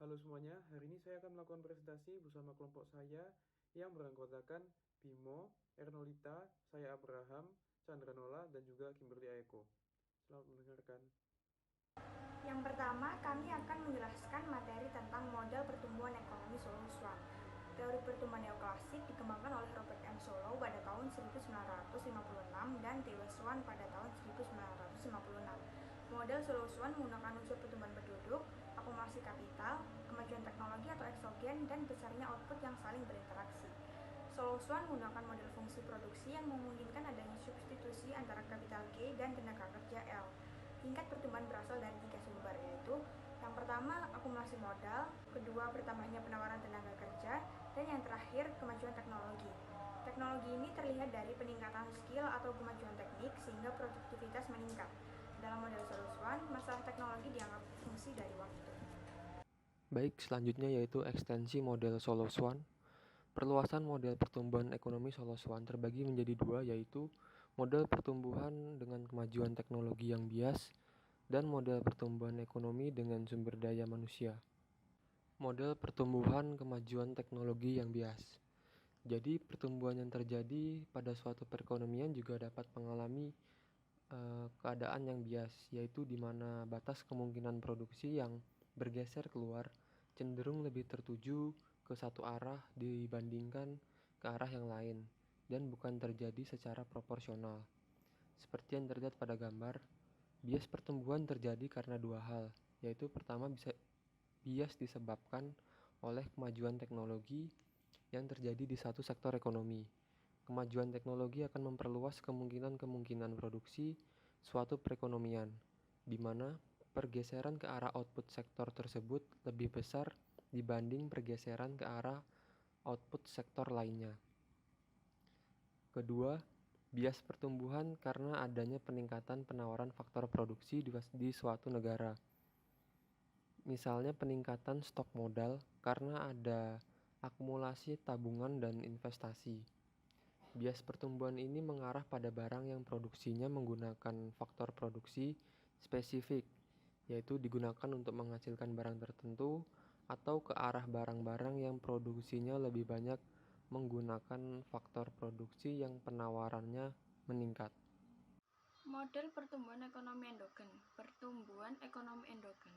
Halo semuanya, hari ini saya akan melakukan presentasi bersama kelompok saya yang beranggotakan Bimo, Ernolita, saya Abraham, Chandra Nola, dan juga Kimberly Aeko. Selamat mendengarkan. Yang pertama, kami akan menjelaskan materi tentang model pertumbuhan ekonomi Solo Swan. Teori pertumbuhan neoklasik dikembangkan oleh Robert M. Solow pada tahun 1956 dan Theo Swan pada tahun 1956. Model Solow Swan menggunakan unsur pertumbuhan penduduk, akumulasi kapital, kemajuan teknologi atau eksogen, dan besarnya output yang saling berinteraksi. Solow Swan menggunakan model fungsi produksi yang memungkinkan adanya substitusi antara kapital K dan tenaga kerja L. Tingkat pertumbuhan berasal dari 3 sumber, yaitu yang pertama akumulasi modal, kedua bertambahnya penawaran tenaga kerja, dan yang terakhir kemajuan teknologi. Teknologi ini terlihat dari peningkatan skill atau kemajuan teknik sehingga produktivitas meningkat. Dalam model Solow Swan, masalah teknologi dianggap fungsi dari waktu. Baik, selanjutnya yaitu ekstensi model Solow Swan. Perluasan model pertumbuhan ekonomi Solow Swan terbagi menjadi dua, yaitu model pertumbuhan dengan kemajuan teknologi yang bias dan model pertumbuhan ekonomi dengan sumber daya manusia. Model pertumbuhan kemajuan teknologi yang bias. Jadi pertumbuhan yang terjadi pada suatu perekonomian juga dapat mengalami keadaan yang bias, yaitu di mana batas kemungkinan produksi yang bergeser keluar cenderung lebih tertuju ke satu arah dibandingkan ke arah yang lain, dan bukan terjadi secara proporsional. Seperti yang terlihat pada gambar, bias pertumbuhan terjadi karena dua hal, yaitu pertama bias disebabkan oleh kemajuan teknologi yang terjadi di satu sektor ekonomi. Kemajuan teknologi akan memperluas kemungkinan-kemungkinan produksi suatu perekonomian, di mana pergeseran ke arah output sektor tersebut lebih besar dibanding pergeseran ke arah output sektor lainnya. Kedua, bias pertumbuhan karena adanya peningkatan penawaran faktor produksi di suatu negara. Misalnya peningkatan stok modal karena ada akumulasi tabungan dan investasi. Bias pertumbuhan ini mengarah pada barang yang produksinya menggunakan faktor produksi spesifik, yaitu digunakan untuk menghasilkan barang tertentu, atau ke arah barang-barang yang produksinya lebih banyak menggunakan faktor produksi yang penawarannya meningkat. Model pertumbuhan ekonomi endogen. Pertumbuhan ekonomi endogen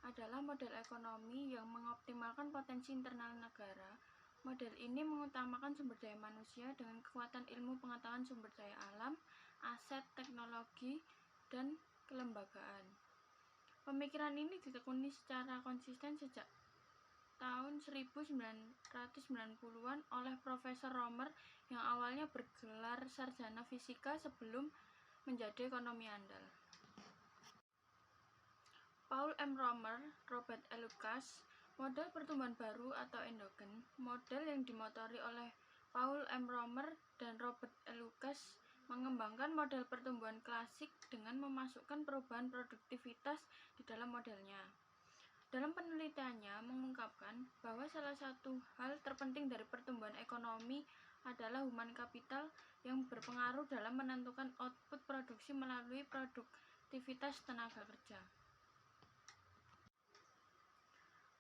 adalah model ekonomi yang mengoptimalkan potensi internal negara. Model ini mengutamakan sumber daya manusia dengan kekuatan ilmu pengetahuan sumber daya alam, aset, teknologi, dan kelembagaan. Pemikiran ini ditekuni secara konsisten sejak tahun 1990-an oleh Profesor Romer yang awalnya bergelar sarjana fisika sebelum menjadi ekonomi andal. Paul M. Romer, Robert E. Lucas. Model pertumbuhan baru atau endogen, model yang dimotori oleh Paul M. Romer dan Robert E. Lucas mengembangkan model pertumbuhan klasik dengan memasukkan perubahan produktivitas di dalam modelnya. Dalam penelitiannya mengungkapkan bahwa salah satu hal terpenting dari pertumbuhan ekonomi adalah human capital yang berpengaruh dalam menentukan output produksi melalui produktivitas tenaga kerja.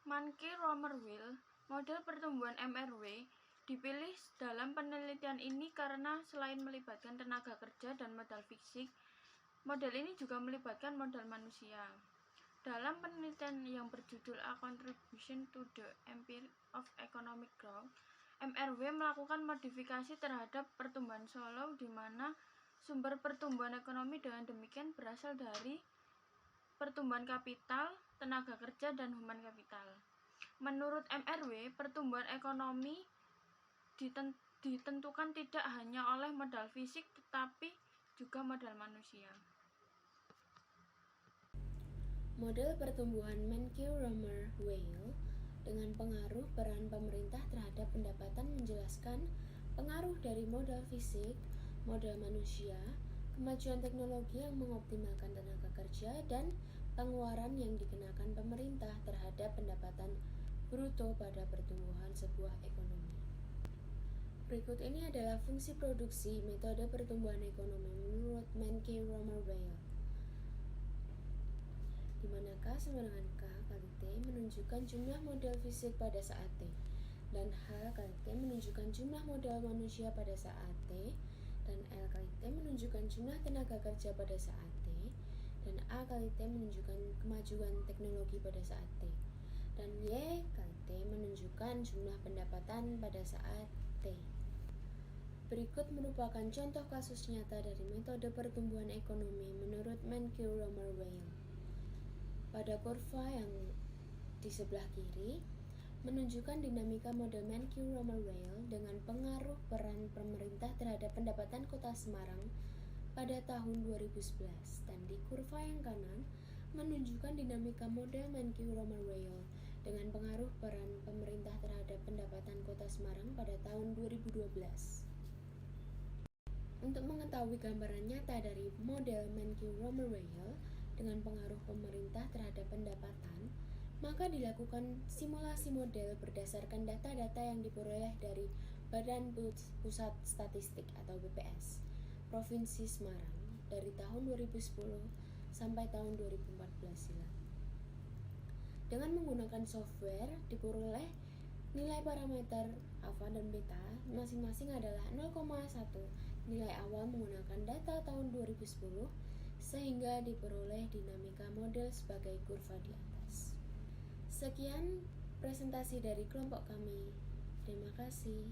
Mankey-Romer-Wheel, model pertumbuhan MRW, dipilih dalam penelitian ini karena selain melibatkan tenaga kerja dan modal fisik, model ini juga melibatkan modal manusia. Dalam penelitian yang berjudul A Contribution to the Empiric of Economic Growth, MRW melakukan modifikasi terhadap pertumbuhan Solow di mana sumber pertumbuhan ekonomi dengan demikian berasal dari pertumbuhan kapital, tenaga kerja, dan human capital. Menurut MRW, pertumbuhan ekonomi ditentukan tidak hanya oleh modal fisik tetapi juga modal manusia. Model pertumbuhan Mankey-Romer-Wheel dengan pengaruh peran pemerintah terhadap pendapatan menjelaskan pengaruh dari modal fisik, modal manusia, kemajuan teknologi yang mengoptimalkan tenaga kerja, dan pengeluaran yang dikenakan pemerintah terhadap pendapatan bruto pada pertumbuhan sebuah ekonomi. Berikut ini adalah fungsi produksi metode pertumbuhan ekonomi menurut Mankey-Romer-Wheel. di mana K sama dengan K kali T menunjukkan jumlah model fisik pada saat T, dan H kali T menunjukkan jumlah modal manusia pada saat T, dan L kali T menunjukkan jumlah tenaga kerja pada saat T, dan A kali T menunjukkan kemajuan teknologi pada saat T, dan Y kali T menunjukkan jumlah pendapatan pada saat T. Berikut merupakan contoh kasus nyata dari metode pertumbuhan ekonomi menurut Menkeu-Romer-Weil. Pada kurva yang di sebelah kiri menunjukkan dinamika model Menkeu-Romer-Weil dengan pengaruh peran pemerintah terhadap pendapatan Kota Semarang pada tahun 2011, dan di kurva yang kanan menunjukkan dinamika model Menkeu-Romer-Weil dengan pengaruh peran pemerintah terhadap pendapatan Kota Semarang pada tahun 2012. Untuk mengetahui gambaran nyata dari model Menkeu-Romer-Weil dengan pengaruh pemerintah terhadap pendapatan, maka dilakukan simulasi model berdasarkan data-data yang diperoleh dari Badan Pusat Statistik atau BPS Provinsi Semarang dari tahun 2010 sampai tahun 2014 silam. Dengan menggunakan software diperoleh nilai parameter alfa dan beta masing-masing adalah 0,1 nilai awal menggunakan data tahun 2010 sehingga diperoleh dinamika model sebagai kurva di atas. Sekian presentasi dari kelompok kami. Terima kasih.